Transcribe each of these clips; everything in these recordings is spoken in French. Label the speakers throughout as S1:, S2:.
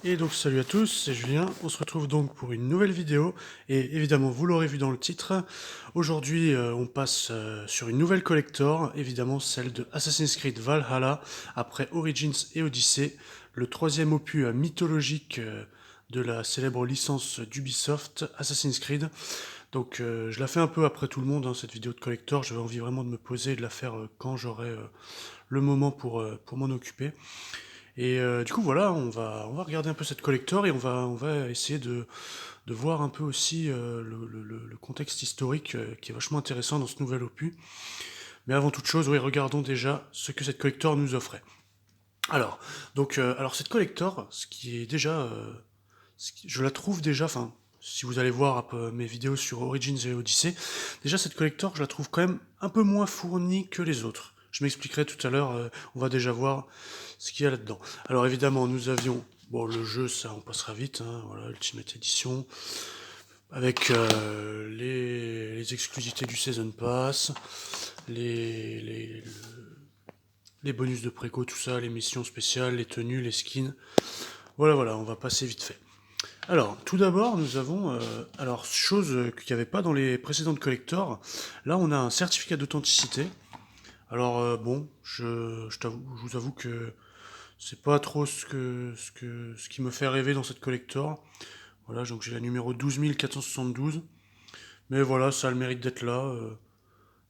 S1: Et donc salut à tous, c'est Julien, on se retrouve donc pour une nouvelle vidéo, et évidemment vous l'aurez vu dans le titre, aujourd'hui on passe sur une nouvelle collector, évidemment celle de Assassin's Creed Valhalla, après Origins et Odyssey, le troisième opus mythologique de la célèbre licence d'Ubisoft, Assassin's Creed. Donc je la fais un peu après tout le monde, hein, cette vidéo de collector, j'avais envie vraiment de me poser et de la faire quand j'aurai le moment pour m'en occuper. Et du coup voilà, on va regarder un peu cette collector et on va essayer de voir un peu aussi le contexte historique qui est vachement intéressant dans ce nouvel opus. Mais avant toute chose, oui, regardons déjà ce que cette collector nous offrait. Alors, alors cette collector, ce qui est déjà, je la trouve déjà, enfin, si vous allez voir un peu mes vidéos sur Origins et Odyssey, déjà cette collector, je la trouve quand même un peu moins fournie que les autres. Je m'expliquerai tout à l'heure, on va déjà voir ce qu'il y a là-dedans. Alors évidemment, nous avions, bon, le jeu, ça, on passera vite, hein, voilà, Ultimate Edition, avec les exclusivités du Season Pass, les bonus de préco, tout ça, les missions spéciales, les tenues, les skins. Voilà, voilà, on va passer vite fait. Alors, tout d'abord, nous avons, alors, chose qu'il n'y avait pas dans les précédentes collectors, là on a un certificat d'authenticité. Alors, bon, je vous avoue que c'est pas trop ce qui me fait rêver dans cette collector. Voilà, donc j'ai la numéro 12472. Mais voilà, ça a le mérite d'être là.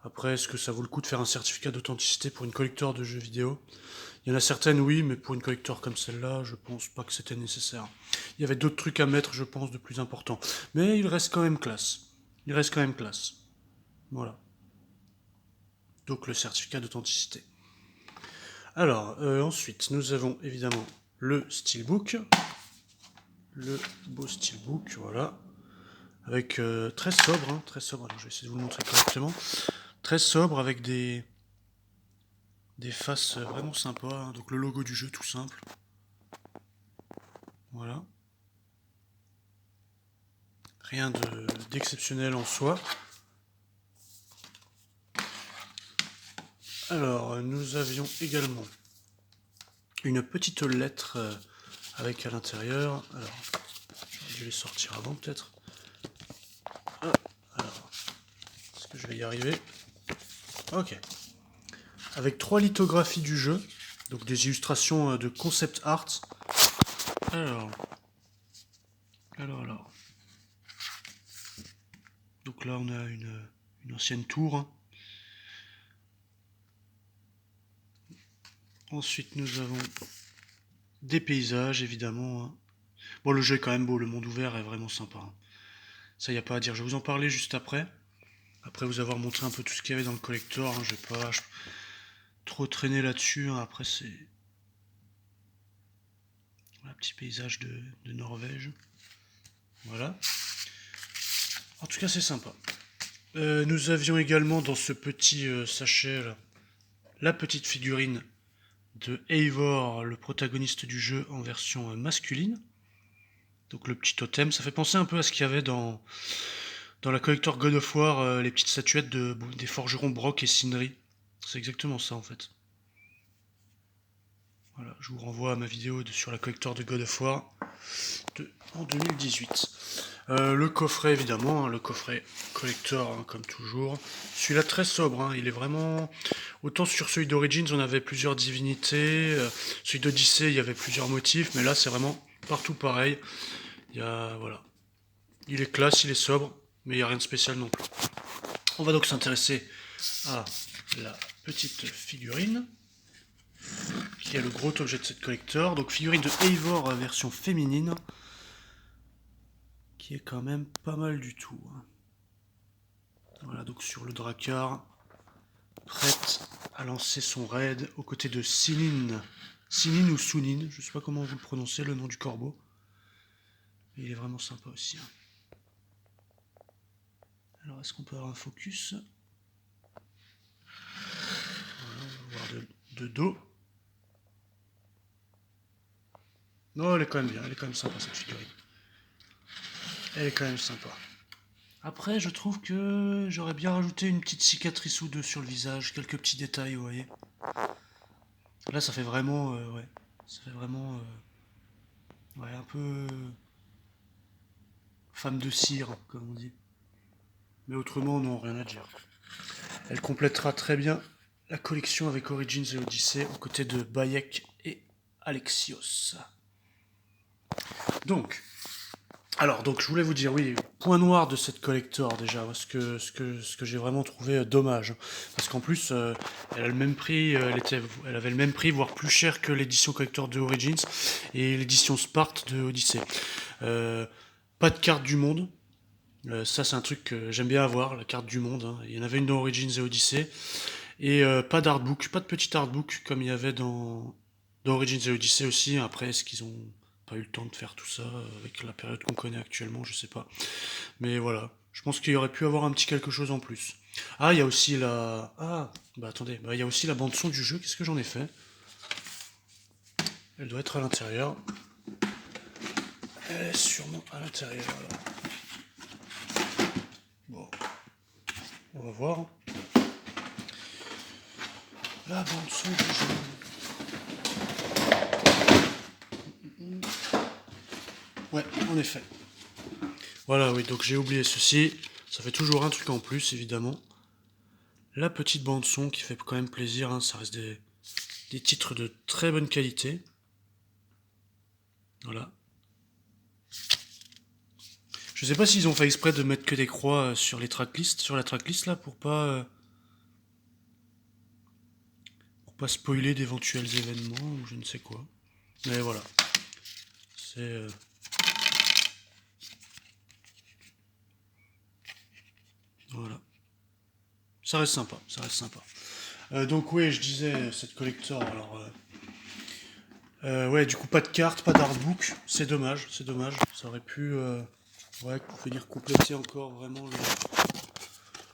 S1: Après, est-ce que ça vaut le coup de faire un certificat d'authenticité pour une collector de jeux vidéo? Il y en a certaines, oui, mais pour une collector comme celle-là, je pense pas que c'était nécessaire. Il y avait d'autres trucs à mettre, je pense, de plus important. Mais il reste quand même classe. Il reste quand même classe. Voilà. Donc le certificat d'authenticité. Alors, ensuite, nous avons évidemment le steelbook. Le beau steelbook, voilà. Avec très sobre, hein, très sobre. Alors, je vais essayer de vous le montrer correctement. Très sobre, avec des faces vraiment sympas. Hein. Donc le logo du jeu, tout simple. Voilà. Rien d'exceptionnel en soi. Alors, nous avions également une petite lettre avec à l'intérieur. Alors, j'aurais dû les sortir avant peut-être. Ah, alors, est-ce que je vais y arriver? Ok. Avec 3 lithographies du jeu, donc des illustrations de concept art. Alors, alors. Donc là, on a une ancienne tour. Hein. Ensuite, nous avons des paysages, évidemment. Hein. Bon, le jeu est quand même beau, le monde ouvert est vraiment sympa. Hein. Ça, y a pas à dire. Je vais vous en parler juste après. Après vous avoir montré un peu tout ce qu'il y avait dans le collector, hein, je vais pas trop traîner là-dessus. Hein. Après, c'est un petit paysage de Norvège. Voilà. En tout cas, c'est sympa. Nous avions également dans ce petit sachet là, la petite figurine de Eivor, le protagoniste du jeu en version masculine. Donc le petit totem, ça fait penser un peu à ce qu'il y avait dans la collector God of War, les petites statuettes des forgerons Brock et Sindri. C'est exactement ça en fait. Voilà, je vous renvoie à ma vidéo sur la collector de God of War en 2018. Le coffret évidemment, hein, le coffret collector hein, comme toujours. Celui-là très sobre, hein, il est vraiment... Autant sur celui d'Origins on avait plusieurs divinités, celui d'Odyssey il y avait plusieurs motifs, mais là c'est vraiment partout pareil. Il y a... Voilà. Il est classe, il est sobre, mais il n'y a rien de spécial non plus. On va donc s'intéresser à la petite figurine, qui est le gros objet de cette collector. Donc figurine de Eivor version féminine, qui est quand même pas mal du tout. Voilà, donc sur le Drakkar, prête à lancer son raid aux côtés de Sinin. Sinin ou Sunin, je sais pas comment vous le prononcez, le nom du corbeau. Et il est vraiment sympa aussi. Hein. Alors est-ce qu'on peut avoir un focus? Voilà, on va voir de dos. Non, elle est quand même bien, elle est quand même sympa cette figurine. Elle est quand même sympa. Après, je trouve que j'aurais bien rajouté une petite cicatrice ou deux sur le visage, quelques petits détails, vous voyez. Là, ça fait vraiment, ouais, ça fait vraiment Ouais, un peu femme de cire, comme on dit. Mais autrement, non, rien à dire. Elle complétera très bien la collection avec Origins et Odyssey aux côtés de Bayek et Alexios. Donc, donc je voulais vous dire, oui, point noir de cette collector déjà, ce que j'ai vraiment trouvé dommage. Parce qu'en plus, elle a le même prix, elle avait le même prix, voire plus cher que l'édition collector de Origins et l'édition Sparte de Odyssey. Euh, Pas de carte du monde. Ça, c'est un truc que j'aime bien avoir, la carte du monde, hein. Il y en avait une dans Origins et Odyssey. Et pas d'artbook, pas de petit artbook comme il y avait dans Origins et Odyssey aussi. Après, est-ce qu'ils ont pas eu le temps de faire tout ça avec la période qu'on connaît actuellement, je sais pas. Mais voilà, je pense qu'il y aurait pu avoir un petit quelque chose en plus. Ah, il y a aussi la... Ah, bah attendez, il y a aussi la bande son du jeu, qu'est-ce que j'en ai fait? Elle doit être à l'intérieur. Elle est sûrement à l'intérieur. Bon, on va voir. La bande son du jeu. Ouais, en effet. Voilà, oui, donc j'ai oublié ceci. Ça fait toujours un truc en plus, évidemment. La petite bande son qui fait quand même plaisir, hein, ça reste des titres de très bonne qualité. Voilà. Je sais pas s'ils ont fait exprès de mettre que des croix sur les tracklists, sur la tracklist là, pour pas spoiler d'éventuels événements ou je ne sais quoi. Mais voilà. C'est voilà. Ça reste sympa, ça reste sympa. Donc oui, je disais cette collector. Alors ouais, du coup pas de cartes, pas d'artbook. C'est dommage, c'est dommage. Ça aurait pu ouais, venir compléter encore vraiment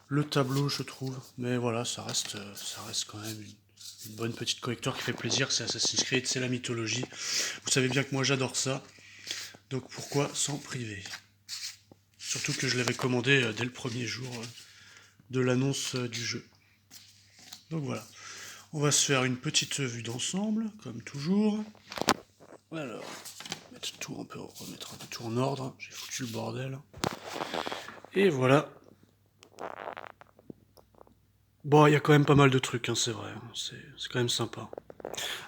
S1: le tableau, je trouve. Mais voilà, ça reste quand même une bonne petite collector qui fait plaisir. C'est Assassin's Creed, c'est la mythologie. Vous savez bien que moi j'adore ça. Donc pourquoi s'en priver? Surtout que je l'avais commandé dès le premier jour de l'annonce du jeu. Donc voilà. On va se faire une petite vue d'ensemble, comme toujours. Alors, on peut remettre un peu tout en ordre. J'ai foutu le bordel. Et voilà. Bon, il y a quand même pas mal de trucs, hein, c'est vrai. C'est quand même sympa.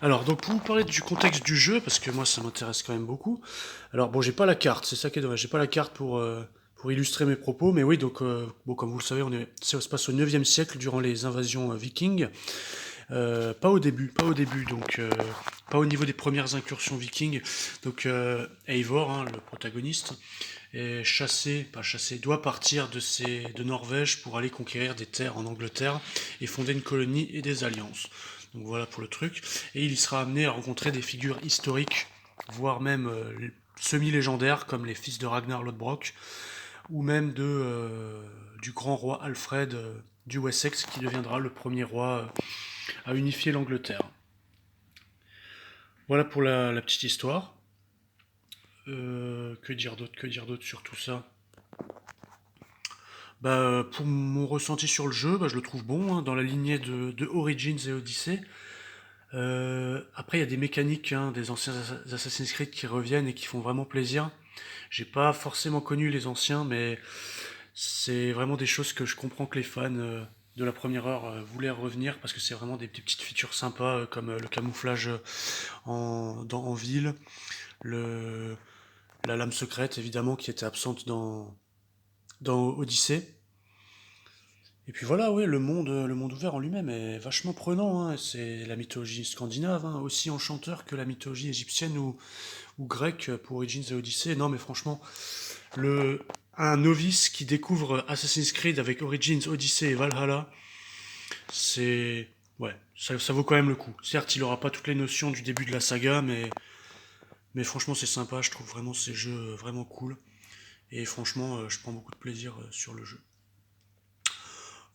S1: Alors, donc pour vous parler du contexte du jeu, parce que moi ça m'intéresse quand même beaucoup. Alors bon, j'ai pas la carte, c'est ça qui est dommage. J'ai pas la carte pour illustrer mes propos, mais oui, donc bon, comme vous le savez, ça se passe au 9e siècle durant les invasions vikings. Pas au début, pas au début, donc pas au niveau des premières incursions vikings. Donc Eivor, hein, le protagoniste, est chassé, pas chassé, doit partir de Norvège pour aller conquérir des terres en Angleterre et fonder une colonie et des alliances. Donc voilà pour le truc. Et il y sera amené à rencontrer des figures historiques, voire même semi-légendaires, comme les fils de Ragnar Lodbrok, ou même du grand roi Alfred du Wessex, qui deviendra le premier roi à unifier l'Angleterre. Voilà pour la petite histoire. Que dire d'autre sur tout ça? Bah, pour mon ressenti sur le jeu, bah, je le trouve bon, hein, dans la lignée de Origins et Odyssey. Après, il y a des mécaniques hein, des anciens Assassin's Creed qui reviennent et qui font vraiment plaisir. J'ai pas forcément connu les anciens, mais c'est vraiment des choses que je comprends que les fans de la première heure voulaient revenir parce que c'est vraiment des petites features sympas comme le camouflage en ville, le, la lame secrète évidemment qui était absente dans Odyssey. Et puis voilà, oui, le monde ouvert en lui-même est vachement prenant, hein. C'est la mythologie scandinave, hein, aussi enchanteur que la mythologie égyptienne ou grecque pour Origins et Odyssey. Non, mais franchement, le, un novice qui découvre Assassin's Creed avec Origins, Odyssey et Valhalla, c'est... Ouais, ça vaut quand même le coup. Certes, il aura pas toutes les notions du début de la saga, mais franchement, c'est sympa. Je trouve vraiment ces jeux vraiment cool. Et franchement, je prends beaucoup de plaisir sur le jeu.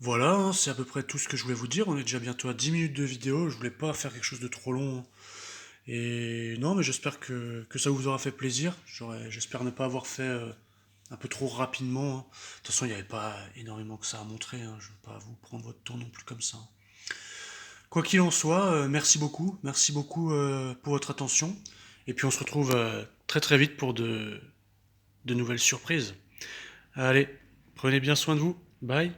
S1: Voilà, hein, c'est à peu près tout ce que je voulais vous dire. On est déjà bientôt à 10 minutes de vidéo. Je voulais pas faire quelque chose de trop long, hein. Et non, mais j'espère que ça vous aura fait plaisir. J'espère ne pas avoir fait un peu trop rapidement, hein. De toute façon, il n'y avait pas énormément que ça à montrer, hein. Je ne veux pas vous prendre votre temps non plus comme ça, hein. Quoi qu'il en soit, merci beaucoup. Merci beaucoup pour votre attention. Et puis on se retrouve très très vite pour de nouvelles surprises. Allez, prenez bien soin de vous. Bye.